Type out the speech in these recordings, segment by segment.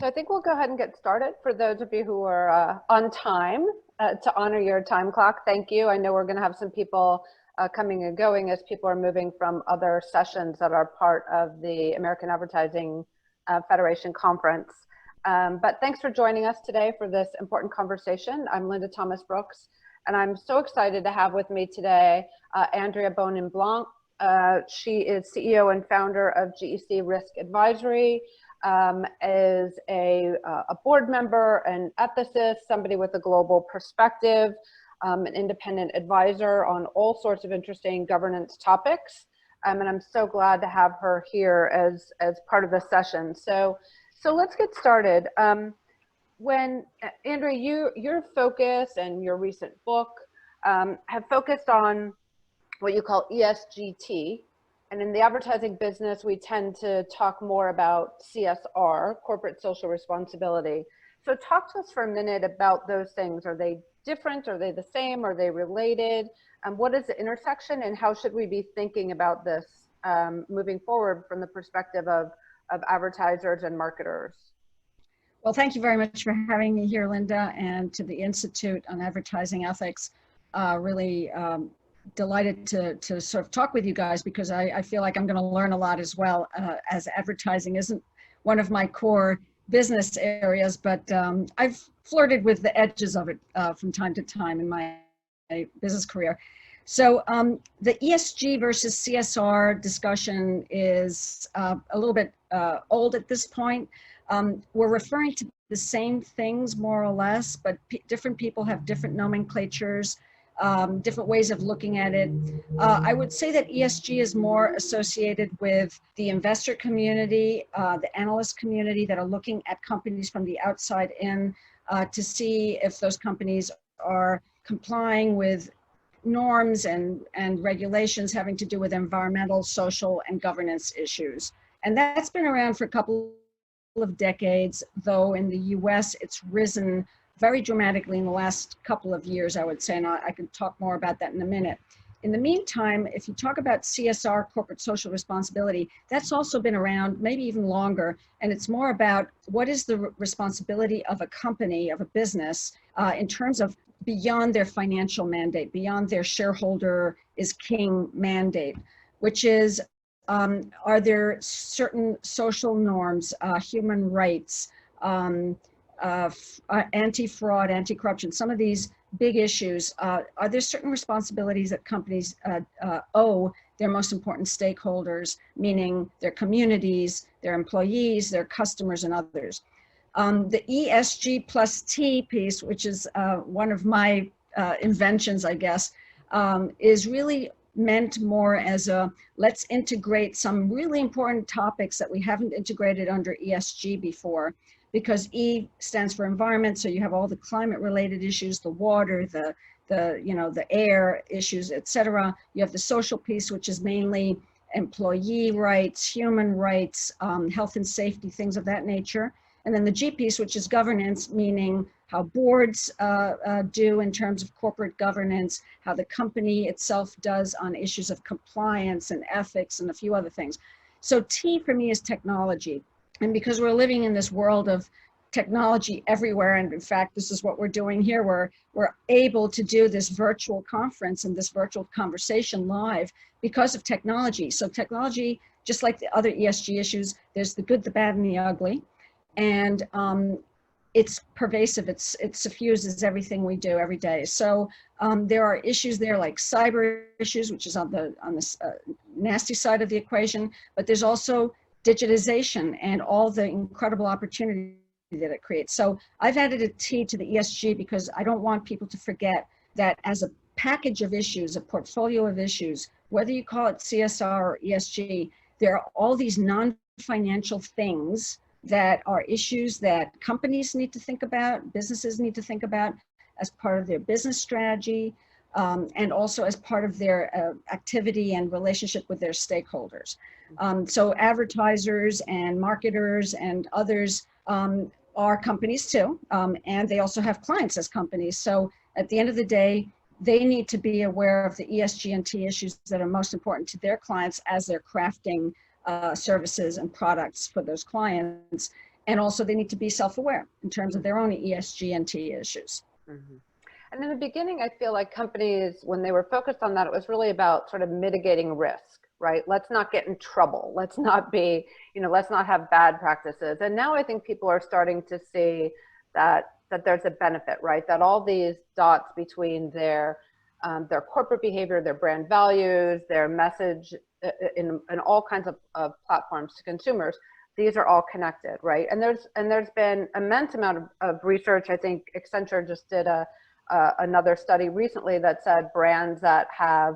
So I think we'll go ahead and get started. For those of you who are on time, to honor your time clock, thank you. I know we're going to have some people coming and going as people are moving from other sessions that are part of the American Advertising Federation conference. But thanks for joining us today for this important conversation. I'm Linda Thomas Brooks, and I'm so excited to have with me today Andrea Bonime-Blanc. She is CEO and founder of GEC Risk Advisory, is a board member, an ethicist, somebody with a global perspective, an independent advisor on all sorts of interesting governance topics. And I'm so glad to have her here as part of the session. So let's get started. When Andrea, your focus and your recent book have focused on what you call ESGT. And in the advertising business, we tend to talk more about CSR, corporate social responsibility. So talk to us for a minute about those things. Are they different? Are they the same? Are they related? What is the intersection, and how should we be thinking about this moving forward from the perspective of advertisers and marketers? Well, thank you very much for having me here, Linda, and to the Institute on Advertising Ethics. Really delighted to sort of talk with you guys, because I feel like I'm going to learn a lot as well, as advertising isn't one of my core business areas, but I've flirted with the edges of it from time to time in my business career. So the ESG versus CSR discussion is a little bit old at this point. We're referring to the same things more or less, but different people have different nomenclatures, different ways of looking at it. I would say that ESG is more associated with the investor community, the analyst community that are looking at companies from the outside in to see if those companies are complying with norms and regulations having to do with environmental, social, and governance issues. And that's been around for a couple of decades, though in the US it's risen very dramatically in the last couple of years, I would say, and I can talk more about that in a minute. In the meantime, if you talk about CSR, corporate social responsibility, that's also been around maybe even longer, and it's more about what is the responsibility of a company, of a business, in terms of beyond their financial mandate, beyond their shareholder is king mandate, which is, are there certain social norms, human rights, anti-fraud, anti-corruption, some of these big issues, are there certain responsibilities that companies owe their most important stakeholders, meaning their communities, their employees, their customers, and others. The ESG plus T piece, which is one of my inventions, I guess, is really meant more as a, let's integrate some really important topics that we haven't integrated under ESG before. Because E stands for environment, so you have all the climate-related issues, the water, the air issues, etc. You have the social piece, which is mainly employee rights, human rights, health and safety, things of that nature. And then the G piece, which is governance, meaning how boards do in terms of corporate governance, how the company itself does on issues of compliance and ethics and a few other things. So T for me is technology. And because we're living in this world of technology everywhere, and in fact, this is what we're doing here, we're able to do this virtual conference and this virtual conversation live because of technology. So technology, just like the other ESG issues, there's the good, the bad, and the ugly. And it's pervasive, it suffuses everything we do every day. So there are issues there like cyber issues, which is on the nasty side of the equation, but there's also digitization and all the incredible opportunity that it creates. So I've added a T to the ESG because I don't want people to forget that as a package of issues, a portfolio of issues, whether you call it CSR or ESG, there are all these non-financial things that are issues that companies need to think about, businesses need to think about as part of their business strategy, and also as part of their activity and relationship with their stakeholders. So advertisers and marketers and others are companies too, and they also have clients as companies. So at the end of the day, they need to be aware of the ESG and T issues that are most important to their clients as they're crafting services and products for those clients. And also they need to be self-aware in terms of their own ESG and T issues. Mm-hmm. And in the beginning, I feel like companies, when they were focused on that, it was really about sort of mitigating risk, right? Let's not get in trouble. Let's not be, let's not have bad practices. And now I think people are starting to see that there's a benefit, right? That all these dots between their corporate behavior, their brand values, their message in all kinds of platforms to consumers, these are all connected, right? And there's been immense amount of research. I think Accenture just did another study recently that said brands that have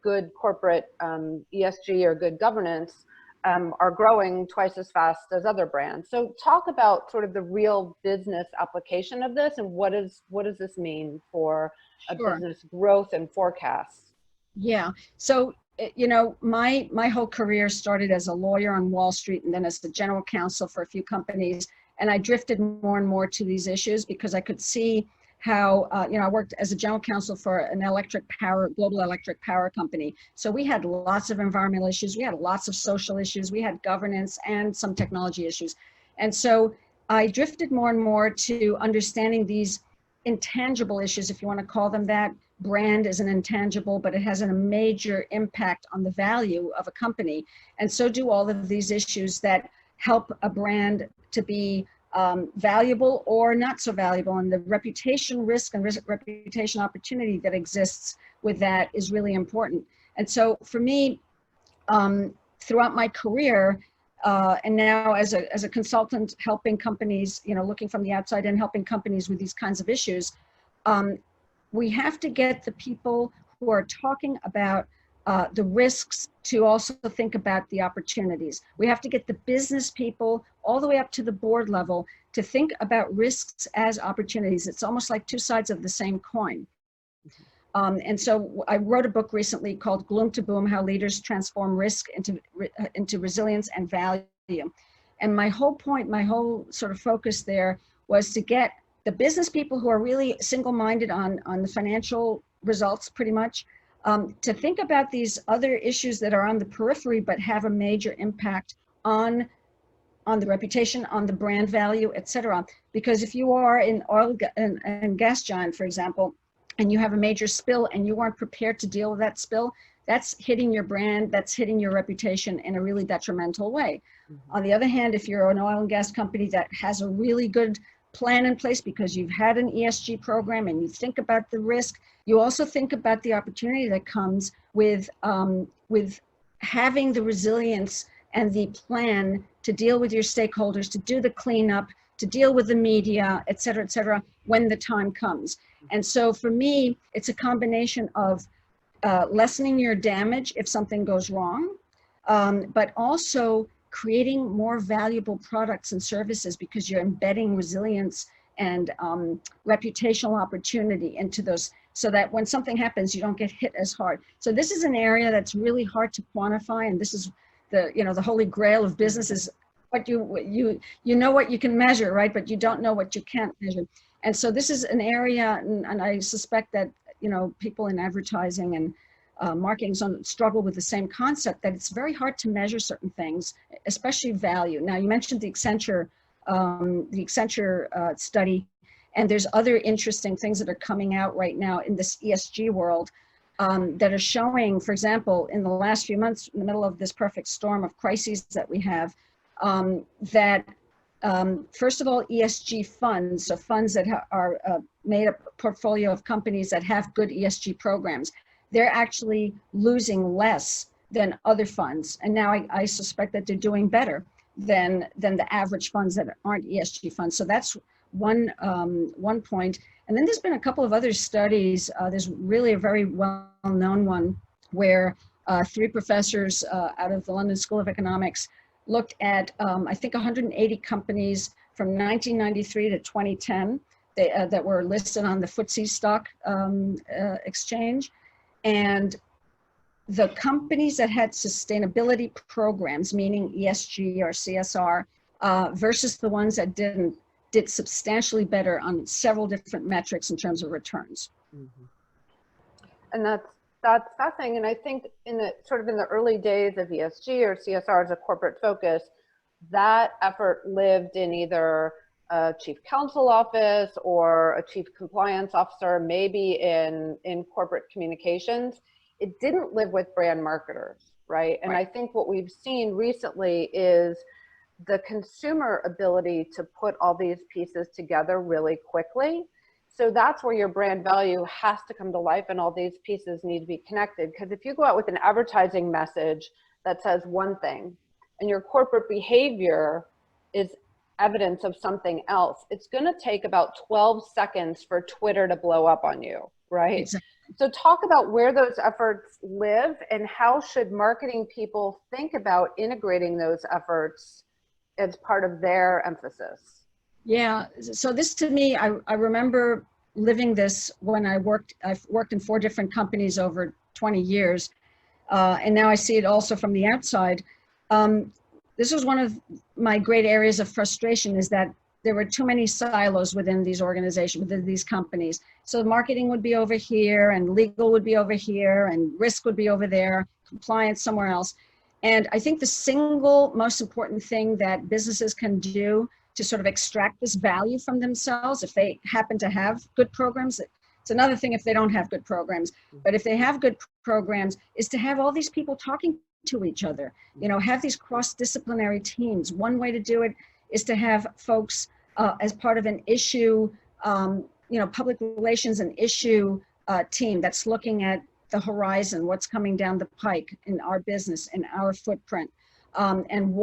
good corporate ESG or good governance are growing twice as fast as other brands. So talk about sort of the real business application of this, and what does this mean for a business growth and forecasts? Yeah. So, my whole career started as a lawyer on Wall Street and then as the general counsel for a few companies. And I drifted more and more to these issues because I could see how, I worked as a general counsel for an global electric power company. So we had lots of environmental issues. We had lots of social issues. We had governance and some technology issues. And so I drifted more and more to understanding these intangible issues, if you want to call them that. Brand is an intangible, but it has a major impact on the value of a company. And so do all of these issues that help a brand to be valuable or not so valuable. And the reputation risk and reputation opportunity that exists with that is really important. And so for me, throughout my career, and now as a consultant helping companies, looking from the outside and helping companies with these kinds of issues, we have to get the people who are talking about the risks to also think about the opportunities. We have to get the business people all the way up to the board level to think about risks as opportunities. It's almost like two sides of the same coin. And so I wrote a book recently called Gloom to Boom: How Leaders Transform Risk into Resilience and Value. And my whole point, my whole sort of focus there was to get the business people who are really single-minded on the financial results pretty much, to think about these other issues that are on the periphery but have a major impact on the reputation, on the brand value, et cetera. Because if you are in oil and gas giant, for example, and you have a major spill and you aren't prepared to deal with that spill, that's hitting your brand, that's hitting your reputation in a really detrimental way. On the other hand, if you're an oil and gas company that has a really good plan in place because you've had an ESG program and you think about the risk, you also think about the opportunity that comes with having the resilience and the plan to deal with your stakeholders, to do the cleanup, to deal with the media, et cetera, when the time comes. And so for me, it's a combination of lessening your damage if something goes wrong, but also creating more valuable products and services because you're embedding resilience and reputational opportunity into those, so that when something happens, you don't get hit as hard. So this is an area that's really hard to quantify, and this is the holy grail of business is what you know what you can measure, right? But you don't know what you can't measure. And so this is an area, and I suspect that people in advertising and marketing struggle with the same concept, that it's very hard to measure certain things, especially value. Now, you mentioned the Accenture study, and there's other interesting things that are coming out right now in this ESG world that are showing, for example, in the last few months, in the middle of this perfect storm of crises that we have, that first of all, ESG funds, so funds that are made up a portfolio of companies that have good ESG programs, they're actually losing less than other funds. And now I suspect that they're doing better than the average funds that aren't ESG funds. So that's one point. And then there's been a couple of other studies. There's really a very well-known one where 3 professors out of the London School of Economics looked at, I think, 180 companies from 1993 to 2010 that were listed on the FTSE stock exchange. And the companies that had sustainability programs, meaning ESG or CSR, versus the ones that didn't, did substantially better on several different metrics in terms of returns. Mm-hmm. And that's fascinating. And I think in the early days of ESG or CSR as a corporate focus, that effort lived in either a chief counsel office or a chief compliance officer, maybe in corporate communications. It didn't live with brand marketers, right? And I think what we've seen recently is the consumer ability to put all these pieces together really quickly. So that's where your brand value has to come to life, and all these pieces need to be connected. Because if you go out with an advertising message that says one thing and your corporate behavior is evidence of something else, it's going to take about 12 seconds for Twitter to blow up on you, right? Exactly. So talk about where those efforts live and how should marketing people think about integrating those efforts as part of their emphasis. Yeah. So this to me, I remember living this when I've worked in 4 different companies over 20 years. And now I see it also from the outside. This was one of my great areas of frustration, is that there were too many silos within these organizations, within these companies. So marketing would be over here, and legal would be over here, and risk would be over there, compliance somewhere else. And I think the single most important thing that businesses can do to sort of extract this value from themselves, if they happen to have good programs, it's another thing if they don't have good programs, but if they have good programs, is to have all these people talking to each other, have these cross-disciplinary teams. One way to do it is to have folks as part of an issue, public relations and issue team that's looking at the horizon, what's coming down the pike in our business, in our footprint, and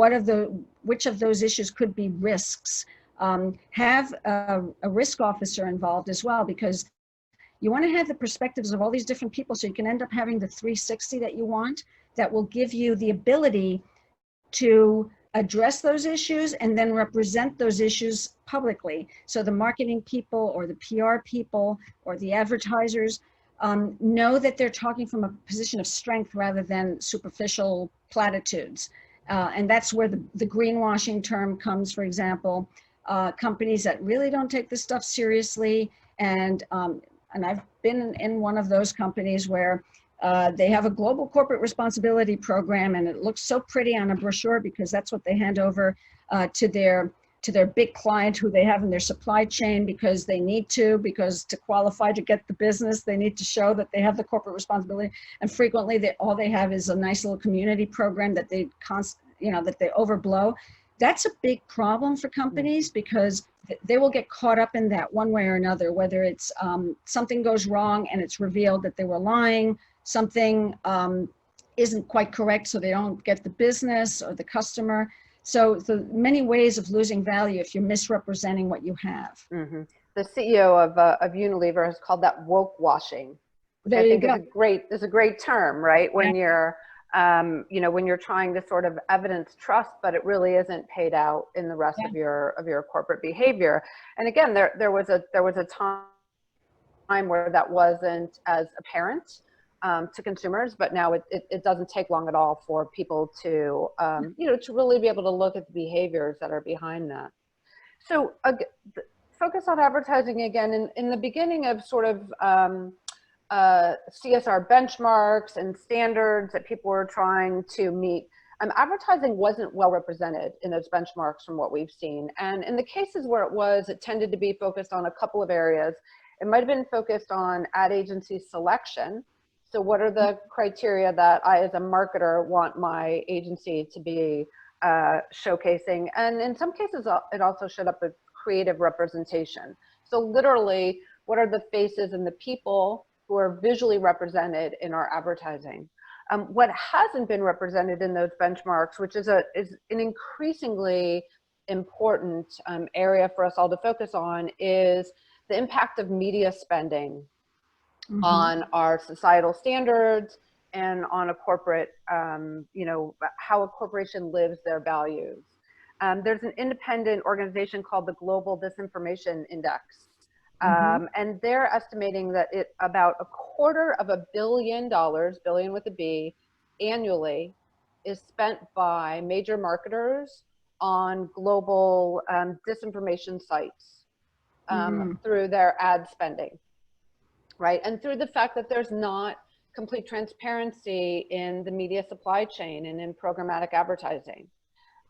which of those issues could be risks. Have a risk officer involved as well, because you want to have the perspectives of all these different people, so you can end up having the 360 that you want, that will give you the ability to address those issues and then represent those issues publicly. So the marketing people or the PR people or the advertisers know that they're talking from a position of strength rather than superficial platitudes. And that's where the greenwashing term comes, for example. Companies that really don't take this stuff seriously, and I've been in one of those companies where they have a global corporate responsibility program, and it looks so pretty on a brochure because that's what they hand over to their big client who they have in their supply chain, because to qualify to get the business, they need to show that they have the corporate responsibility. And frequently all they have is a nice little community program that they overblow. That's a big problem for companies, because they will get caught up in that one way or another, whether it's something goes wrong and it's revealed that they were lying, something isn't quite correct, so they don't get the business or the customer. So the many ways of losing value if you're misrepresenting what you have. Mm-hmm. The CEO of Unilever has called that woke washing, which I think is a great term, right? When you're when you're trying to sort of evidence trust, but it really isn't paid out in the rest of your corporate behavior. And again, there was a time where that wasn't as apparent to consumers, but now it doesn't take long at all for people to to really be able to look at the behaviors that are behind that. So focus on advertising again. In the beginning of sort of CSR benchmarks and standards that people were trying to meet, advertising wasn't well represented in those benchmarks from what we've seen. And in the cases where it tended to be focused on a couple of areas. It might have been focused on ad agency selection. So what are the criteria that I, as a marketer, want my agency to be showcasing? And in some cases, it also showed up with creative representation. So literally, what are the faces and the people who are visually represented in our advertising? What hasn't been represented in those benchmarks, which is an increasingly important area for us all to focus on, is the impact of media spending on our societal standards and on a corporate, how a corporation lives their values. There's an independent organization called the Global Disinformation Index. And they're estimating that about $250 million, billion with a B, annually is spent by major marketers on global disinformation sites through their ad spending, right? And through the fact that there's not complete transparency in the media supply chain and in programmatic advertising.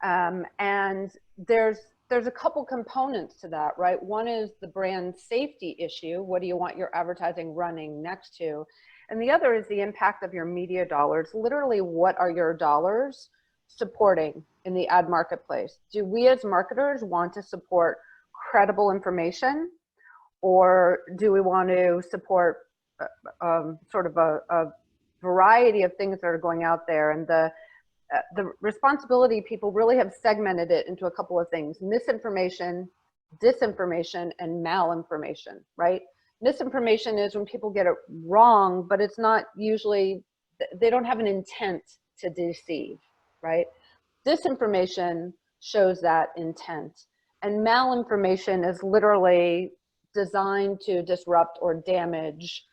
And there's a couple components to that, right? One is the brand safety issue. What do you want your advertising running next to? And the other is the impact of your media dollars. Literally, what are your dollars supporting in the ad marketplace? Do we as marketers want to support credible information, or do we want to support sort of a variety of things that are going out there? And the responsibility, people really have segmented it into a couple of things: misinformation, disinformation, and malinformation, right? Misinformation is when people get it wrong, but it's not usually, they don't have an intent to deceive, right? Disinformation shows that intent. And malinformation is literally designed to disrupt or damage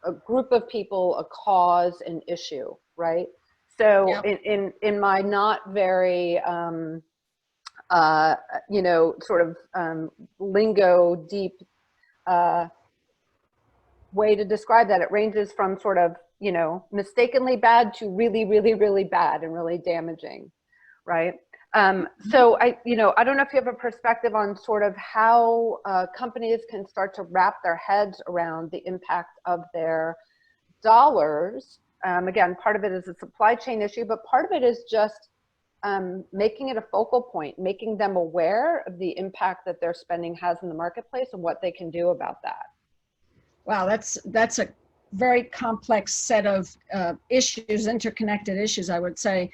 a group of people, a cause, an issue, right? So Yep. in my not very, sort of lingo deep way to describe that, it ranges from sort of, mistakenly bad to really, really, really bad and really damaging, right? So I don't know if you have a perspective on sort of how companies can start to wrap their heads around the impact of their dollars. Again, part of it is a supply chain issue, but part of it is just making it a focal point, making them aware of the impact that their spending has in the marketplace and what they can do about that. Wow, that's a very complex set of issues, interconnected issues, I would say.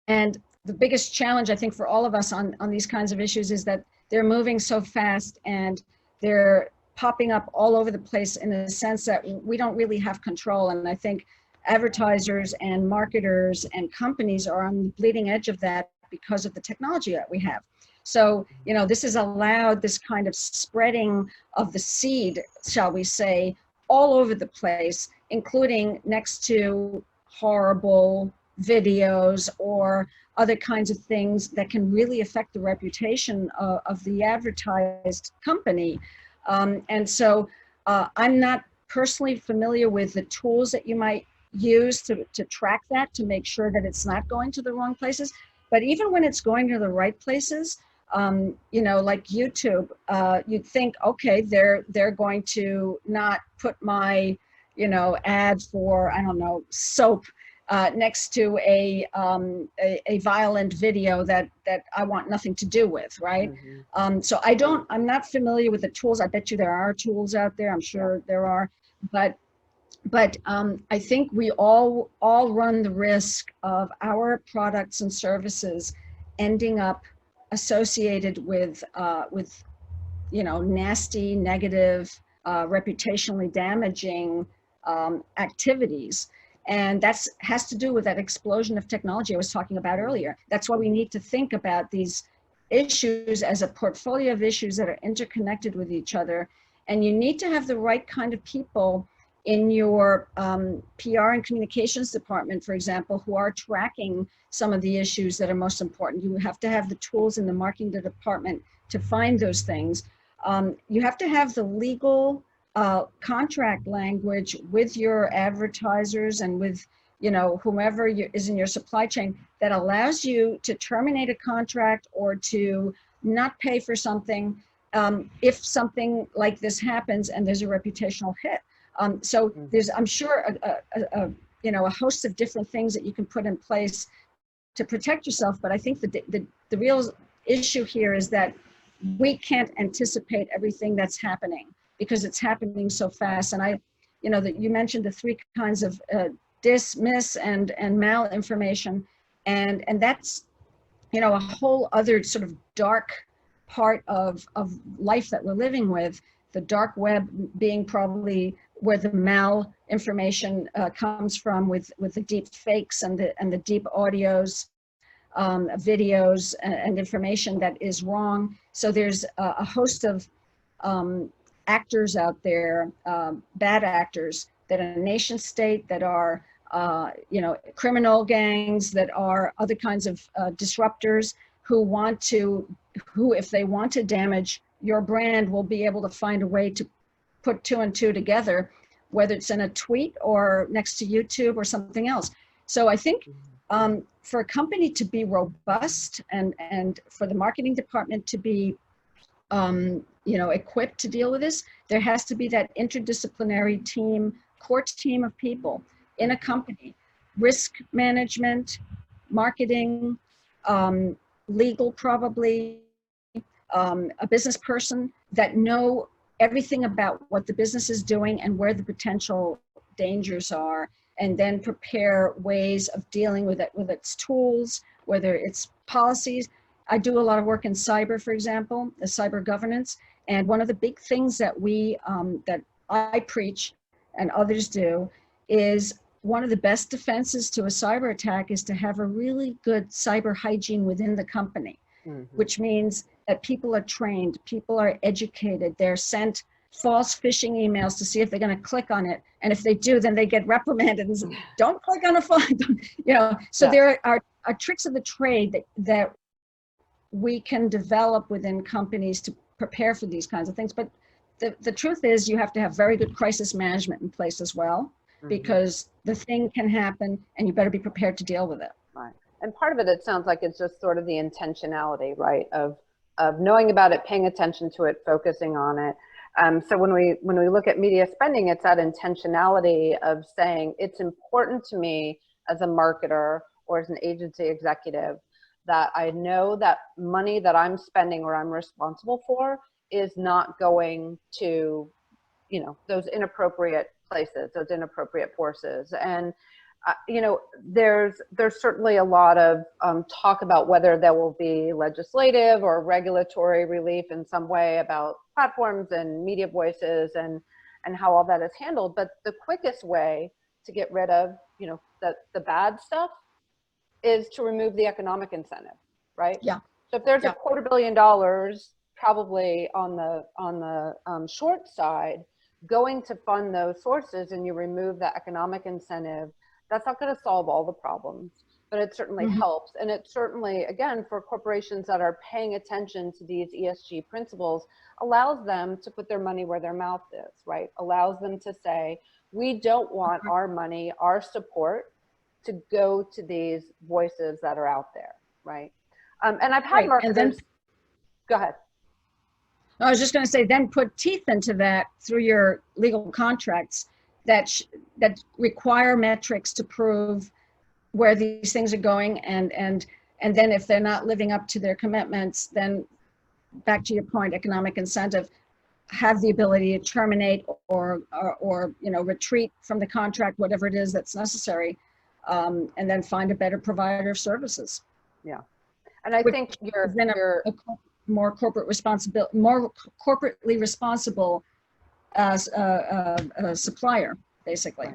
And the biggest challenge, I think, for all of us on these kinds of issues is that they're moving so fast and they're popping up all over the place in a sense that we don't really have control. And I think advertisers and marketers and companies are on the bleeding edge of that because of the technology that we have. So, this has allowed this kind of spreading of the seed, shall we say, all over the place, including next to horrible videos or other kinds of things that can really affect the reputation of the advertised company. And so I'm not personally familiar with the tools that you might use to track that, to make sure that it's not going to the wrong places. But even when it's going to the right places, like YouTube, you'd think, okay, they're going to not put my, ad for, I don't know, soap next to a violent video that I want nothing to do with, right? Mm-hmm. So I'm not familiar with the tools. I bet you there are tools out there. I'm sure there are, but I think we all run the risk of our products and services ending up associated with nasty, negative, reputationally damaging activities. And that has to do with that explosion of technology I was talking about earlier. That's why we need to think about these issues as a portfolio of issues that are interconnected with each other. And you need to have the right kind of people in your PR and communications department, for example, who are tracking some of the issues that are most important. You have to have the tools in the marketing department to find those things. You have to have the legal contract language with your advertisers and with whomever is in your supply chain that allows you to terminate a contract or to not pay for something if something like this happens and there's a reputational hit. So there's, I'm sure, a host of different things that you can put in place to protect yourself. But I think the real issue here is that we can't anticipate everything that's happening because it's happening so fast. And that you mentioned the three kinds of miss, and malinformation, and that's a whole other sort of dark part of life that we're living with. The dark web being probably where the malinformation comes from, with the deep fakes and the deep audios, videos, and information that is wrong. So there's a host of actors out there, bad actors that are nation state, that are criminal gangs, that are other kinds of disruptors who, if they want to damage your brand, will be able to find a way to put two and two together, whether it's in a tweet or next to YouTube or something else. So I think For a company to be robust and for the marketing department to be equipped to deal with this, there has to be that interdisciplinary team, core team of people in a company, risk management, marketing, legal probably, a business person that know everything about what the business is doing and where the potential dangers are, and then prepare ways of dealing with it, with its tools, whether it's policies. I do a lot of work in cyber, for example, the cyber governance. And one of the big things that that I preach and others do is one of the best defenses to a cyber attack is to have a really good cyber hygiene within the company, which means that people are trained, people are educated, they're sent false phishing emails to see if they're going to click on it. And if they do, then they get reprimanded and say, don't click on a phone, So there are tricks of the trade that we can develop within companies to prepare for these kinds of things. But the truth is you have to have very good crisis management in place as well, because the thing can happen and you better be prepared to deal with it. Right. And part of it sounds like it's just sort of the intentionality, right? Of knowing about it, paying attention to it, focusing on it. So when we look at media spending, it's that intentionality of saying it's important to me as a marketer or as an agency executive that I know that money that I'm spending or I'm responsible for is not going to, those inappropriate places, those inappropriate forces. And, there's certainly a lot of talk about whether there will be legislative or regulatory relief in some way about platforms and media voices and how all that is handled. But the quickest way to get rid of, the bad stuff is to remove the economic incentive, right? Yeah. So if there's $250 million probably on the short side going to fund those sources, and you remove that economic incentive, that's not going to solve all the problems, but it certainly helps. And it certainly, again, for corporations that are paying attention to these ESG principles, allows them to put their money where their mouth is, right? Allows them to say, we don't want our money, our support to go to these voices that are out there, right? And I've had marketers, go ahead. I was just going to say, then put teeth into that through your legal contracts that require metrics to prove where these things are going, and then if they're not living up to their commitments, then back to your point, economic incentive, have the ability to terminate or retreat from the contract, whatever it is that's necessary, and then find a better provider of services. Yeah, and I think you're more corporate responsibility, more corporately responsible as a supplier, basically.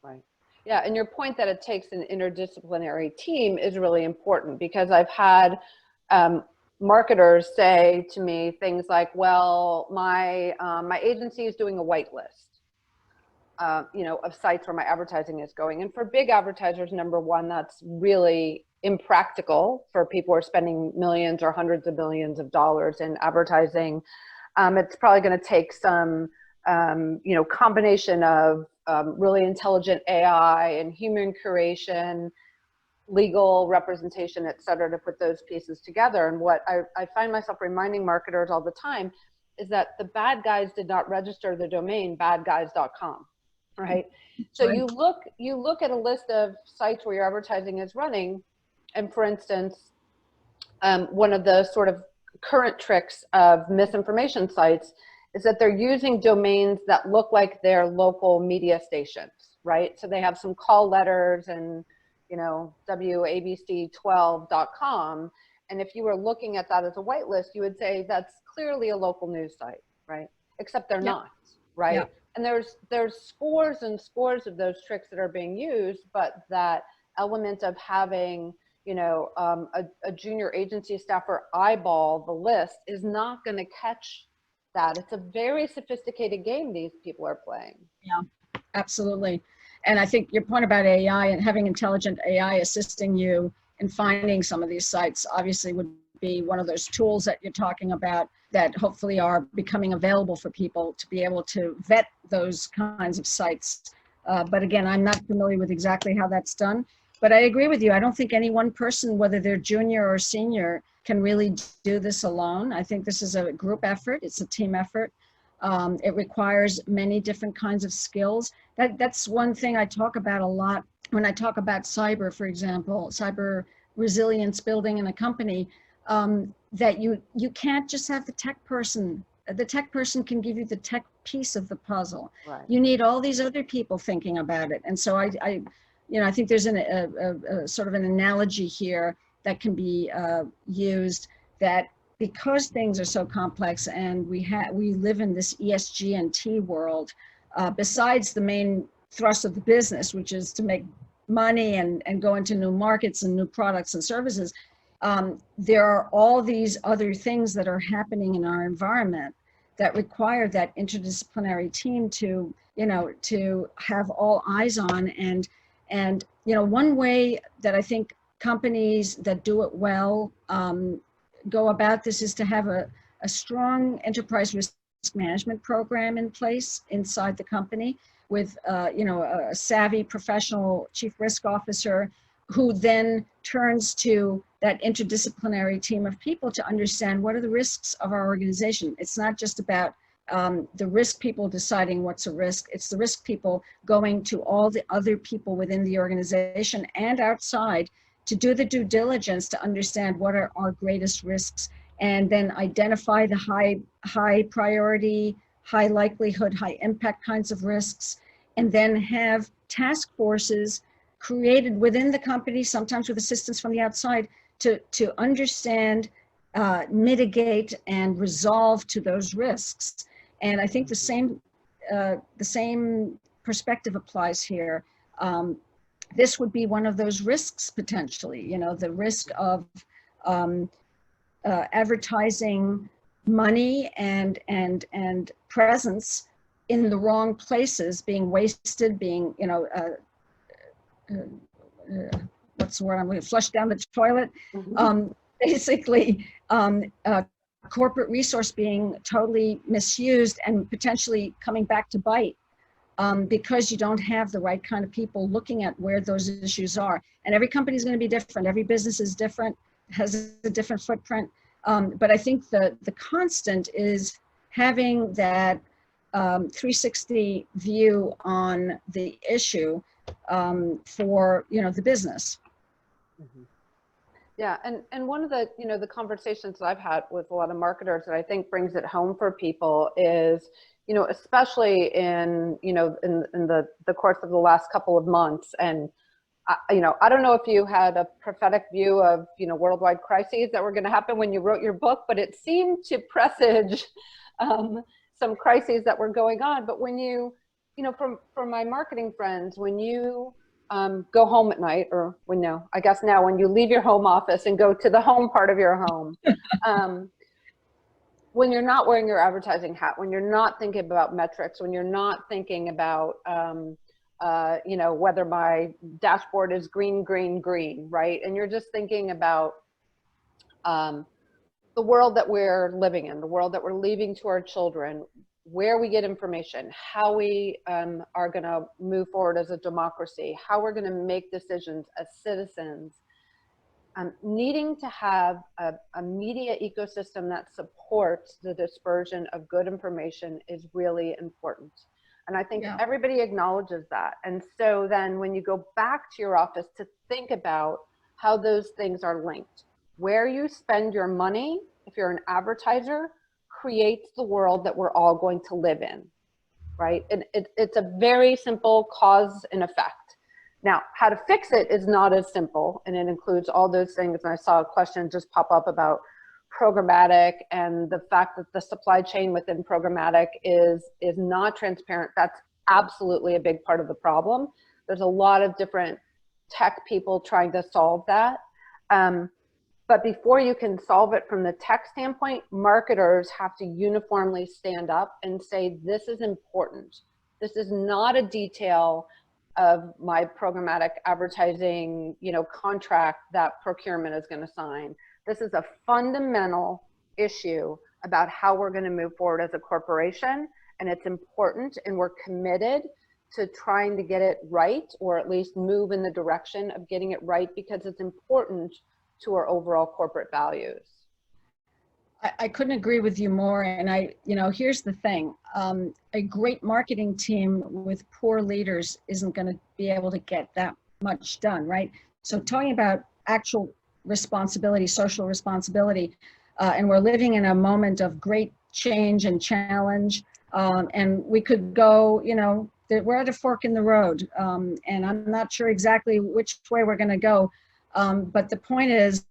Right. Yeah, and your point that it takes an interdisciplinary team is really important, because I've had marketers say to me things like, well, my agency is doing a white list, of sites where my advertising is going. And for big advertisers, number one, that's really impractical for people who are spending millions or hundreds of millions of dollars in advertising. It's probably going to take some, combination of really intelligent AI and human curation, legal representation, et cetera, to put those pieces together. And what I find myself reminding marketers all the time is that the bad guys did not register the domain badguys.com, right? So you look at a list of sites where your advertising is running, and for instance, one of the sort of current tricks of misinformation sites is that they're using domains that look like their local media stations, right? So they have some call letters and, WABC12.com. And if you were looking at that as a whitelist, you would say that's clearly a local news site, right? Except they're not, right? Yeah. And there's scores and scores of those tricks that are being used, but that element of having a junior agency staffer eyeball the list is not going to catch that. It's a very sophisticated game these people are playing. Yeah, absolutely. And I think your point about AI and having intelligent AI assisting you in finding some of these sites obviously would be one of those tools that you're talking about that hopefully are becoming available for people to be able to vet those kinds of sites. But again, I'm not familiar with exactly how that's done. But I agree with you. I don't think any one person, whether they're junior or senior, can really do this alone. I think this is a group effort. It's a team effort. It requires many different kinds of skills. That's one thing I talk about a lot when I talk about cyber, for example, cyber resilience building in a company, that you can't just have the tech person. The tech person can give you the tech piece of the puzzle. Right. You need all these other people thinking about it. And so I think there's a sort of an analogy here that can be used, that because things are so complex and we live in this ESG and T world, besides the main thrust of the business, which is to make money and go into new markets and new products and services, there are all these other things that are happening in our environment that require that interdisciplinary team to have all eyes on. And one way that I think companies that do it well go about this is to have a strong enterprise risk management program in place inside the company with a savvy professional chief risk officer who then turns to that interdisciplinary team of people to understand what are the risks of our organization. It's not just about the risk people deciding what's a risk. It's the risk people going to all the other people within the organization and outside to do the due diligence to understand what are our greatest risks, and then identify the high priority, high likelihood, high impact kinds of risks, and then have task forces created within the company, sometimes with assistance from the outside, to understand, mitigate, and resolve to those risks. And I think the same perspective applies here. This would be one of those risks potentially, the risk of advertising money and presence in the wrong places, being wasted, being, what's the word I'm going to flush down the toilet? Basically, corporate resource being totally misused and potentially coming back to bite. Because you don't have the right kind of people looking at where those issues are. And every company is going to be different. Every business is different, has a different footprint. But I think the constant is having that 360 view on the issue for the business. Mm-hmm. Yeah, and one of the the conversations that I've had with a lot of marketers that I think brings it home for people is, especially in the course of the last couple of months, and I don't know if you had a prophetic view of worldwide crises that were going to happen when you wrote your book, but it seemed to presage some crises that were going on. But when from my marketing friends, when you go home at night, or when you leave your home office and go to the home part of your home, when you're not wearing your advertising hat, when you're not thinking about metrics, when you're not thinking about, whether my dashboard is green, right? And you're just thinking about the world that we're living in, the world that we're leaving to our children, where we get information, how we are going to move forward as a democracy, how we're going to make decisions as citizens. Needing to have a media ecosystem that supports the dispersion of good information is really important. And I think everybody acknowledges that. And so then when you go back to your office to think about how those things are linked, where you spend your money, if you're an advertiser, creates the world that we're all going to live in, right? And it's a very simple cause and effect. Now, how to fix it is not as simple, and it includes all those things. And I saw a question just pop up about programmatic and the fact that the supply chain within programmatic is not transparent. That's absolutely a big part of the problem. There's a lot of different tech people trying to solve that. But before you can solve it from the tech standpoint, marketers have to uniformly stand up and say, this is important. This is not a detail of my programmatic advertising, contract that procurement is going to sign. This is a fundamental issue about how we're going to move forward as a corporation, and it's important, and we're committed to trying to get it right, or at least move in the direction of getting it right, because it's important to our overall corporate values. I couldn't agree with you more. And here's the thing. A great marketing team with poor leaders isn't going to be able to get that much done, right? So talking about actual responsibility, social responsibility, and we're living in a moment of great change and challenge. And we could go, we're at a fork in the road. And I'm not sure exactly which way we're going to go. But the point is,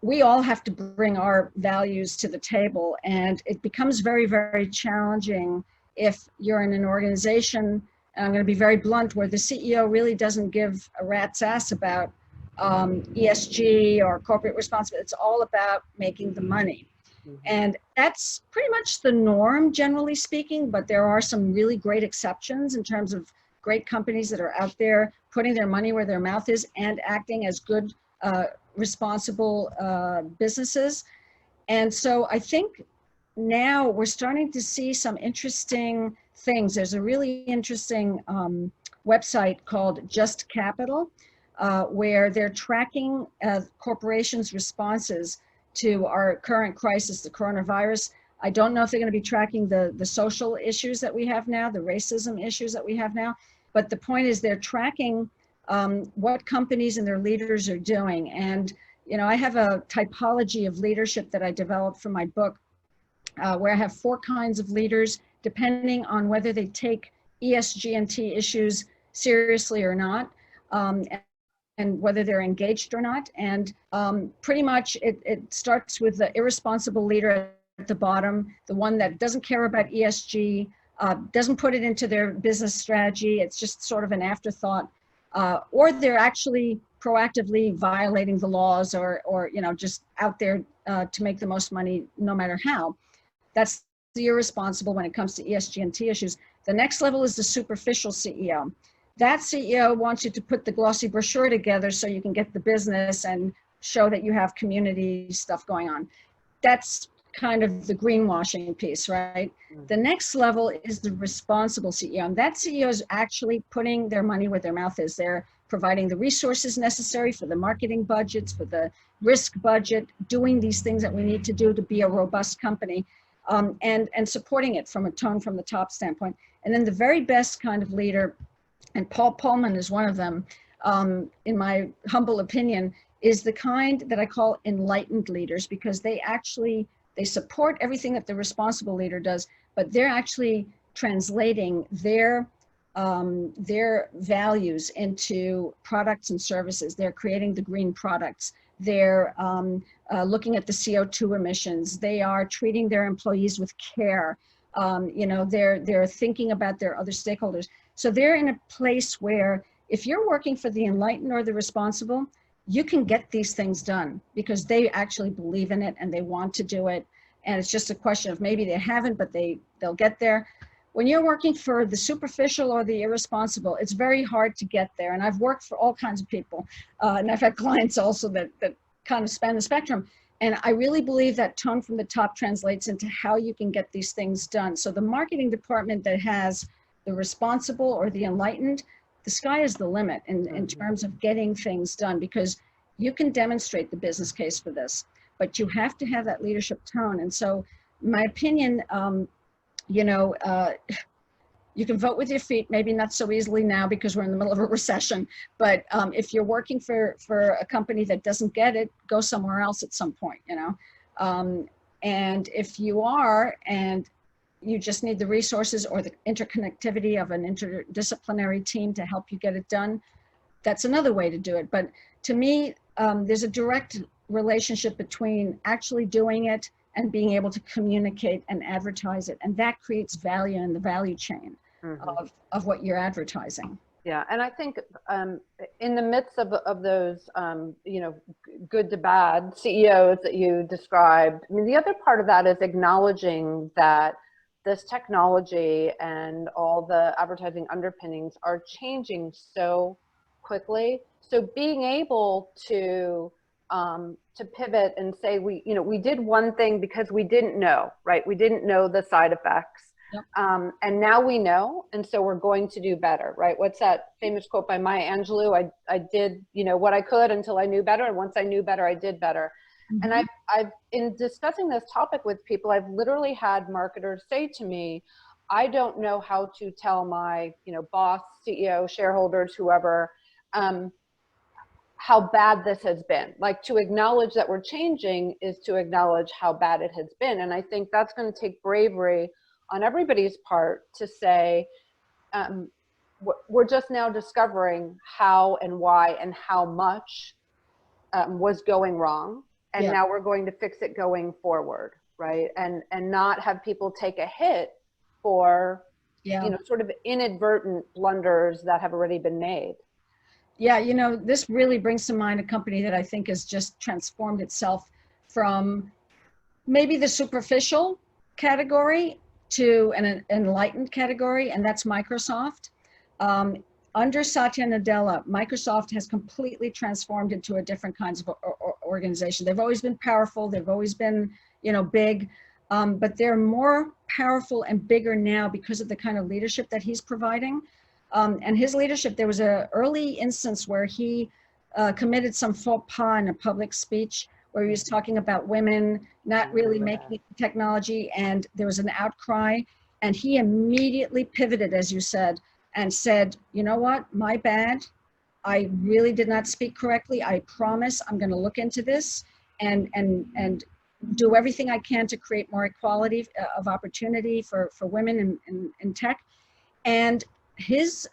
we all have to bring our values to the table, and it becomes very, very challenging if you're in an organization, and I'm going to be very blunt, where the CEO really doesn't give a rat's ass about ESG or corporate responsibility. It's all about making the money. And that's pretty much the norm, generally speaking, but there are some really great exceptions in terms of great companies that are out there putting their money where their mouth is and acting as good responsible businesses. And so I think now we're starting to see some interesting things. There's a really interesting website called Just Capital, where they're tracking corporations' responses to our current crisis, the coronavirus. I don't know if they're going to be tracking the social issues that we have now, the racism issues that we have now, but the point is they're tracking what companies and their leaders are doing. And, I have a typology of leadership that I developed for my book, where I have 4 kinds of leaders, depending on whether they take ESG and T issues seriously or not, and whether they're engaged or not. And pretty much it starts with the irresponsible leader at the bottom, the one that doesn't care about ESG, doesn't put it into their business strategy. It's just sort of an afterthought. Or they're actually proactively violating the laws, or just out there to make the most money no matter how. That's the irresponsible when it comes to ESG and T issues. The next level is the superficial CEO. That CEO wants you to put the glossy brochure together so you can get the business and show that you have community stuff going on. That's kind of the greenwashing piece, right? The next level is the responsible CEO. And that CEO is actually putting their money where their mouth is. They're providing the resources necessary for the marketing budgets, for the risk budget, doing these things that we need to do to be a robust company, and supporting it from a tone from the top standpoint. And then the very best kind of leader, and Paul Pullman is one of them, in my humble opinion, is the kind that I call enlightened leaders, because they support everything that the responsible leader does, but they're actually translating their values into products and services. They're creating the green products. They're looking at the CO2 emissions. They are treating their employees with care. They're thinking about their other stakeholders. So they're in a place where if you're working for the enlightened or the responsible, you can get these things done because they actually believe in it and they want to do it. And it's just a question of maybe they haven't, but they'll get there. When you're working for the superficial or the irresponsible, it's very hard to get there. And I've worked for all kinds of people. And I've had clients also that kind of span the spectrum. And I really believe that tone from the top translates into how you can get these things done. So the marketing department that has the responsible or the enlightened, the sky is the limit in terms of getting things done, because you can demonstrate the business case for this, but you have to have that leadership tone. And so my opinion, you can vote with your feet, maybe not so easily now because we're in the middle of a recession, but if you're working for a company that doesn't get it, go somewhere else at some point, and if you are, and you just need the resources or the interconnectivity of an interdisciplinary team to help you get it done, that's another way to do it. But to me, there's a direct relationship between actually doing it and being able to communicate and advertise it. And that creates value in the value chain of what you're advertising. Yeah, and I think in the midst of those, good to bad CEOs that you described, I mean, the other part of that is acknowledging that this technology and all the advertising underpinnings are changing so quickly. So being able to pivot and say, we did one thing because we didn't know, right? We didn't know the side effects. Yep. And now we know, and so we're going to do better, right? What's that famous quote by Maya Angelou? I did, what I could until I knew better, and once I knew better, I did better. And Mm-hmm. I've in discussing this topic with people, I've literally had marketers say to me, I don't know how to tell my, boss, CEO, shareholders, whoever, how bad this has been. Like, to acknowledge that we're changing is to acknowledge how bad it has been. And I think that's going to take bravery on everybody's part to say, we're just now discovering how and why and how much was going wrong. And Yeah. now we're going to fix it going forward, right? And not have people take a hit for, Yeah. sort of inadvertent blunders that have already been made. Yeah, this really brings to mind a company that I think has just transformed itself from maybe the superficial category to an enlightened category, and that's Microsoft. Under Satya Nadella, Microsoft has completely transformed into a different kinds of organization. They've always been powerful. They've always been, big, but they're more powerful and bigger now because of the kind of leadership that he's providing. And his leadership, there was an early instance where he committed some faux pas in a public speech where he was talking about women not really making technology, and there was an outcry, and he immediately pivoted, as you said, and said, you know what, my bad. I really did not speak correctly. I promise I'm going to look into this and do everything I can to create more equality of opportunity for women in tech. And his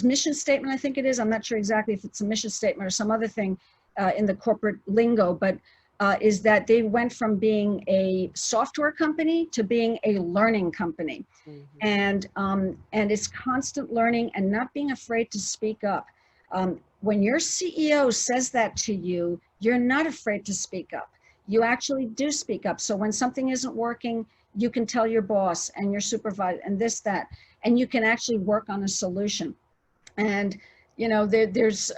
mission statement, I think it is, I'm not sure exactly if it's a mission statement or some other thing in the corporate lingo, but is that they went from being a software company to being a learning company. Mm-hmm. And it's constant learning and not being afraid to speak up. When your CEO says that to you, you're not afraid to speak up. You actually do speak up. So when something isn't working, you can tell your boss and your supervisor and that, and you can actually work on a solution. And, there's,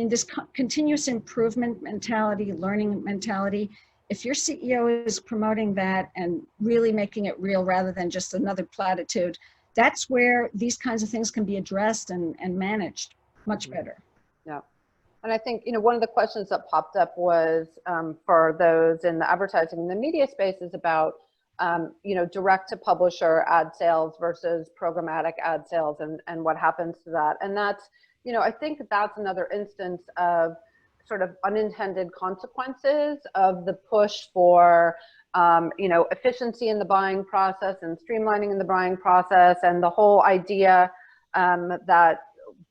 this continuous improvement mentality, learning mentality, if your CEO is promoting that and really making it real rather than just another platitude, that's where these kinds of things can be addressed and managed much better. Yeah. And I think, one of the questions that popped up was for those in the advertising and the media space is about, direct to publisher ad sales versus programmatic ad sales and what happens to that. And that's, I think that's another instance of sort of unintended consequences of the push for, efficiency in the buying process and streamlining in the buying process, and the whole idea that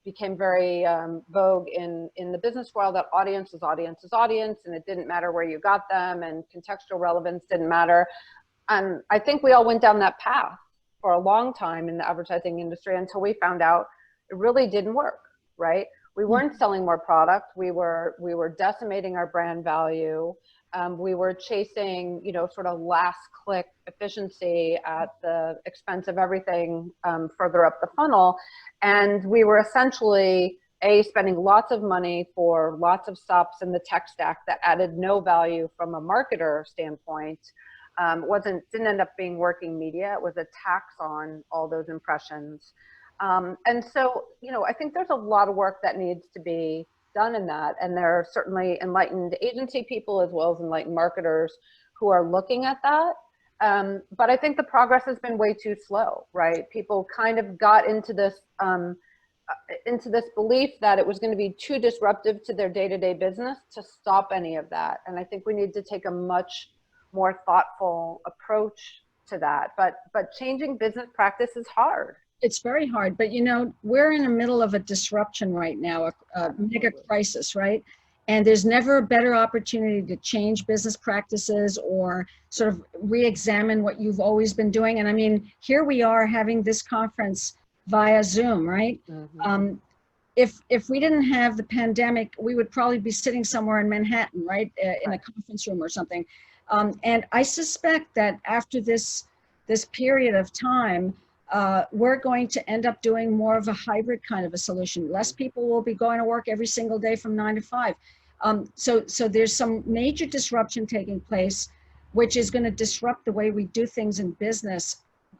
became very vogue in the business world, that audience is audience is audience, and it didn't matter where you got them, and contextual relevance didn't matter. And I think we all went down that path for a long time in the advertising industry until we found out it really didn't work, right? We weren't selling more product. We were decimating our brand value. We were chasing, sort of last click efficiency at the expense of everything further up the funnel. And we were essentially spending lots of money for lots of stops in the tech stack that added no value from a marketer standpoint. Didn't end up being working media. It was a tax on all those impressions. And so, I think there's a lot of work that needs to be done in that. And there are certainly enlightened agency people as well as enlightened marketers who are looking at that. But I think the progress has been way too slow, right? People kind of got into this belief that it was going to be too disruptive to their day-to-day business to stop any of that. And I think we need to take a much more thoughtful approach to that. But changing business practice is hard. It's very hard, but we're in the middle of a disruption right now, a mega crisis, right? And there's never a better opportunity to change business practices or sort of re-examine what you've always been doing. And here we are having this conference via Zoom, right? Mm-hmm. If we didn't have the pandemic, we would probably be sitting somewhere in Manhattan, right? In a conference room or something. And I suspect that after this period of time, we're going to end up doing more of a hybrid kind of a solution. Less people will be going to work every single day from 9 to 5. So there's some major disruption taking place. which is going to disrupt the way we do things in business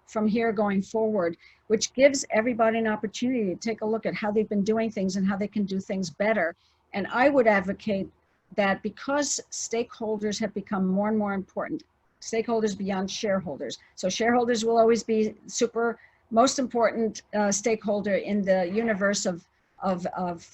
from here going forward, which gives everybody an opportunity to take a look at how they've been doing things and how they can do things better. And I would advocate that because stakeholders have become more and more important, stakeholders beyond shareholders. So shareholders will always be most important stakeholder in the universe of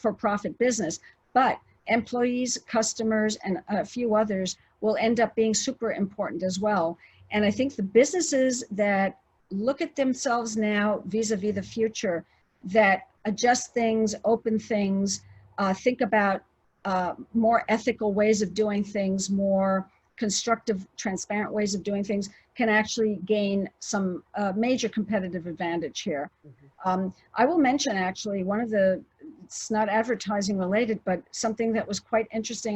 for-profit business, but employees, customers, and a few others will end up being super important as well. And I think the businesses that look at themselves now vis-a-vis the future, that adjust things, open things, think about more ethical ways of doing things, more constructive, transparent ways of doing things, can actually gain some major competitive advantage here. I will mention actually one of the, it's not advertising related, but something that was quite interesting.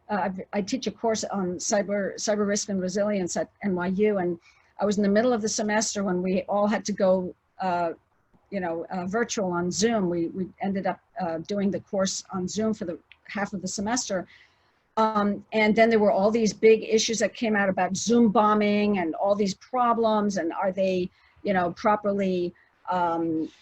I teach a course on cyber risk and resilience at NYU, and I was in the middle of the semester when we all had to go virtual on Zoom. We ended up doing the course on Zoom for the half of the semester. And then there were all these big issues that came out about Zoom bombing and all these problems, and are they, properly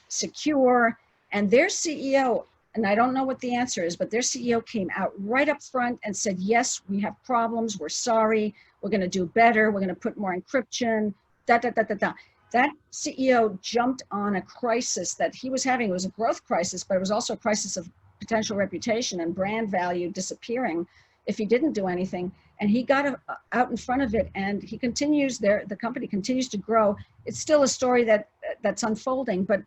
secure? And their CEO, and I don't know what the answer is, but their CEO came out right up front and said, yes, we have problems, we're sorry, we're gonna do better, we're gonna put more encryption, da, da, da, da, da. That CEO jumped on a crisis that he was having. It was a growth crisis, but it was also a crisis of potential reputation and brand value disappearing if he didn't do anything. And he got out in front of it, and he continues there. The company continues to grow. It's still a story that's unfolding, but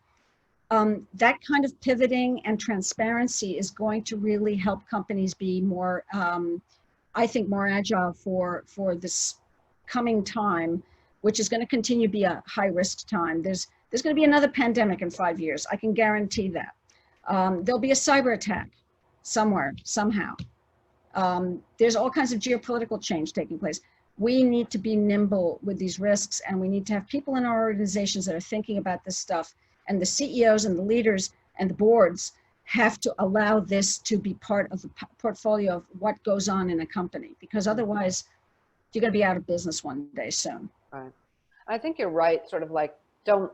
that kind of pivoting and transparency is going to really help companies be more, I think, more agile for this coming time, which is going to continue to be a high risk time. There's going to be another pandemic in 5 years. I can guarantee that. There'll be a cyber attack somewhere, somehow. There's all kinds of geopolitical change taking place. We need to be nimble with these risks, and we need to have people in our organizations that are thinking about this stuff. And the CEOs and the leaders and the boards have to allow this to be part of the portfolio of what goes on in a company, because otherwise you're going to be out of business one day soon. Right. I think you're right. Sort of like,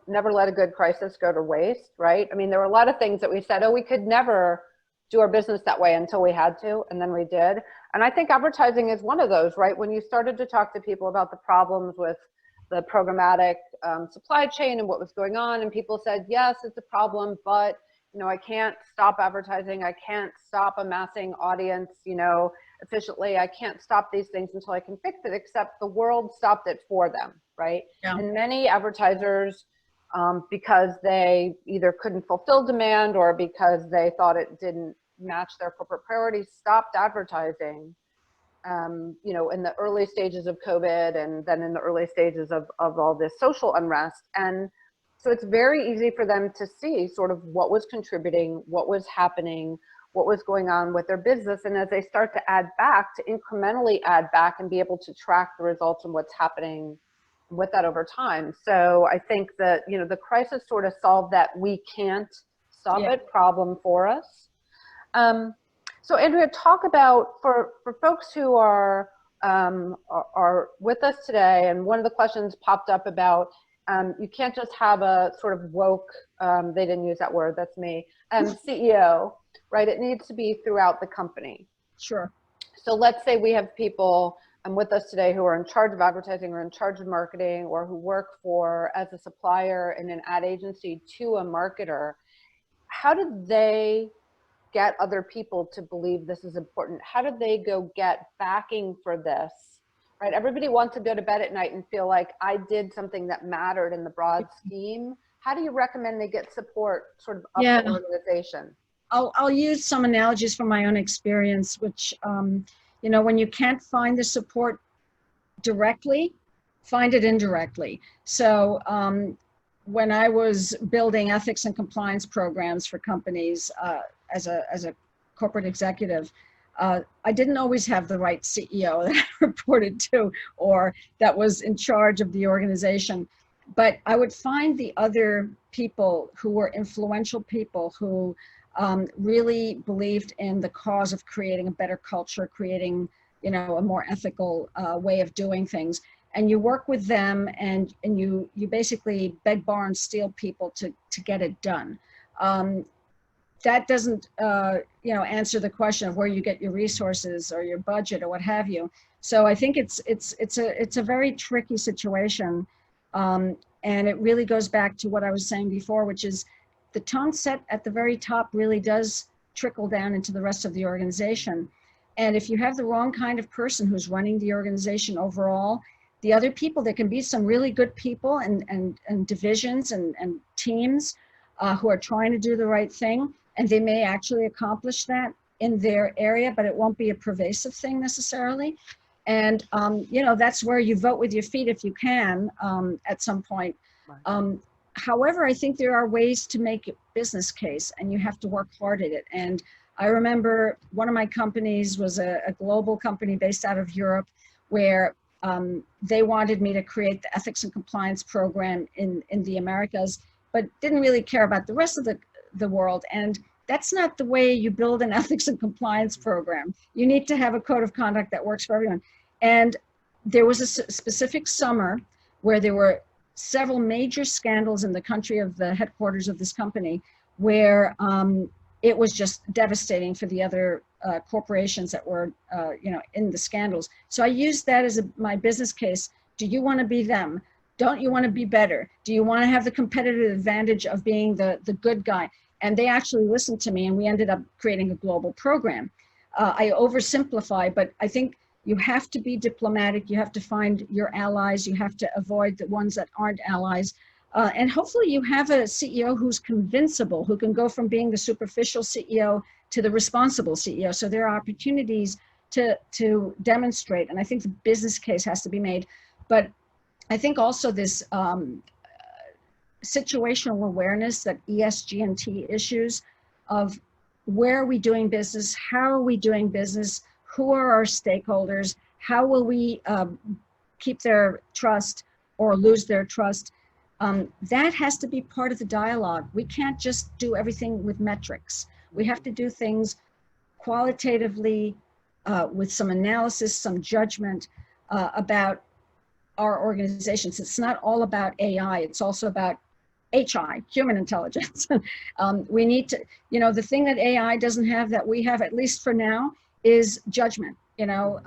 never let a good crisis go to waste, right? I mean, there were a lot of things that we said, oh, we could never do our business that way until we had to, and then we did. And I think advertising is one of those, right? When you started to talk to people about the problems with the programmatic supply chain and what was going on, and people said, yes, it's a problem, but I can't stop advertising, I can't stop amassing audience efficiently, I can't stop these things until I can fix it, except the world stopped it for them, right? Yeah. And many advertisers, because they either couldn't fulfill demand or because they thought it didn't match their corporate priorities, stopped advertising in the early stages of COVID, and then in the early stages of all this social unrest. And so it's very easy for them to see sort of what was contributing, what was happening, what was going on with their business. And as they start to add back, to incrementally add back and be able to track the results and what's happening with that over time. So I think that, the crisis sort of solved that we can't stop it problem for us. So Andrea, talk about, for folks who are with us today, and one of the questions popped up about, you can't just have a sort of woke, they didn't use that word, that's me, CEO, right? It needs to be throughout the company. Sure. So let's say we have people with us today who are in charge of advertising or in charge of marketing, or who work as a supplier in an ad agency to a marketer. How did they get other people to believe this is important? How did they go get backing for this? Right? Everybody wants to go to bed at night and feel like I did something that mattered in the broad scheme. How do you recommend they get support sort of up the organization? I'll use some analogies from my own experience, which, when you can't find the support directly, find it indirectly. So when I was building ethics and compliance programs for companies as a corporate executive, I didn't always have the right CEO that I reported to or that was in charge of the organization. But I would find the other people who were influential people who really believed in the cause of creating a better culture, creating you know, a more ethical way of doing things. And you work with them, and you basically beg, borrow, and steal people to get it done. That doesn't you know, answer the question of where you get your resources or your budget or what have you. So I think it's a very tricky situation, and it really goes back to what I was saying before, which is the tone set at the very top really does trickle down into the rest of the organization. And if you have the wrong kind of person who's running the organization overall, the other people, there can be some really good people and divisions and teams who are trying to do the right thing, and they may actually accomplish that in their area, but it won't be a pervasive thing necessarily. And you know, that's where you vote with your feet if you can at some point. However, I think there are ways to make a business case, and you have to work hard at it. And I remember one of my companies was a global company based out of Europe, where they wanted me to create the ethics and compliance program in the Americas, but didn't really care about the rest of the world. And that's not the way you build an ethics and compliance program. You need to have a code of conduct that works for everyone. And there was a specific summer where there were several major scandals in the country of the headquarters of this company, where it was just devastating for the other corporations that were you know, in the scandals. So I used that as my business case. Do you want to be them? Don't you want to be better? Do you want to have the competitive advantage of being the good guy? And they actually listened to me, and we ended up creating a global program. I oversimplify, but I think you have to be diplomatic. You have to find your allies. You have to avoid the ones that aren't allies. And hopefully you have a CEO who's convincible, who can go from being the superficial CEO to the responsible CEO. So there are opportunities to demonstrate. And I think the business case has to be made. But I think also this situational awareness that ESG and T issues of where are we doing business, how are we doing business, who are our stakeholders, how will we keep their trust or lose their trust, that has to be part of the dialogue. We can't just do everything with metrics. We have to do things qualitatively with some analysis, some judgment about our organizations. It's not all about AI, it's also about HI, human intelligence. We need to, you know, the thing that AI doesn't have that we have, at least for now, is judgment, you know,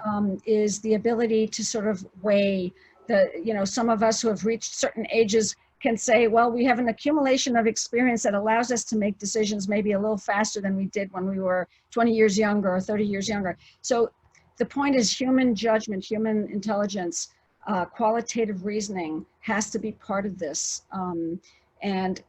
is the ability to sort of weigh the, you know, some of us who have reached certain ages can say, well, we have an accumulation of experience that allows us to make decisions maybe a little faster than we did when we were 20 years younger or 30 years younger. So the point is human judgment, human intelligence, qualitative reasoning has to be part of this. And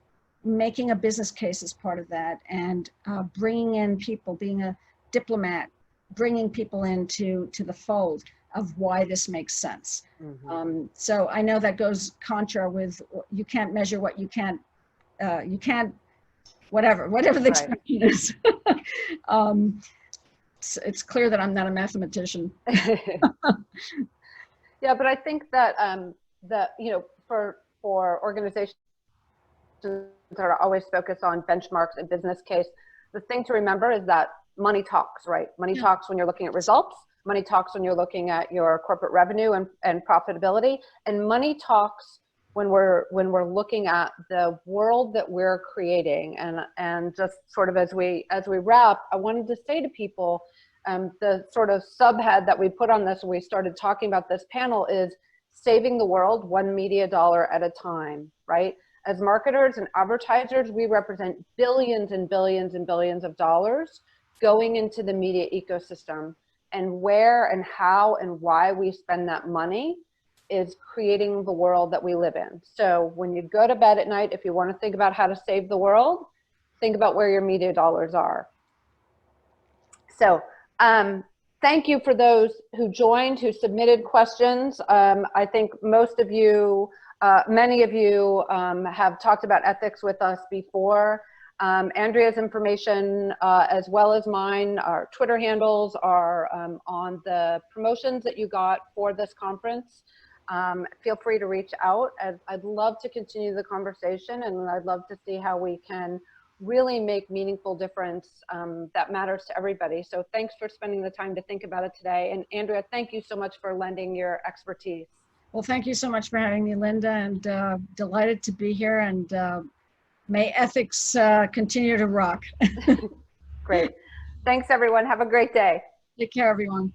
making a business case is part of that, and bringing in people, being a diplomat, bringing people into the fold of why this makes sense. So I know that goes contra with, you can't measure what you can't, whatever the expression is. It's clear that I'm not a mathematician. Yeah, but I think that that, you know, for organizations that are always focused on benchmarks and business case, the thing to remember is that money talks, right? Money talks when you're looking at results. Money talks when you're looking at your corporate revenue and profitability, and money talks when we're looking at the world that we're creating. And just sort of as we wrap, I wanted to say to people, the sort of subhead that we put on this when we started talking about this panel is saving the world one media dollar at a time, right? As marketers and advertisers, we represent billions and billions and billions of dollars going into the media ecosystem, and where and how and why we spend that money is creating the world that we live in. So when you go to bed at night, if you want to think about how to save the world, think about where your media dollars are. So thank you for those who joined, who submitted questions. I think most of you, many of you have talked about ethics with us before. Andrea's information, as well as mine, our Twitter handles are on the promotions that you got for this conference. Feel free to reach out. I'd love to continue the conversation, and I'd love to see how we can really make meaningful difference that matters to everybody. So thanks for spending the time to think about it today. And Andrea, thank you so much for lending your expertise. Well, thank you so much for having me, Linda, and delighted to be here. And may ethics continue to rock. Great. Thanks, everyone. Have a great day. Take care, everyone.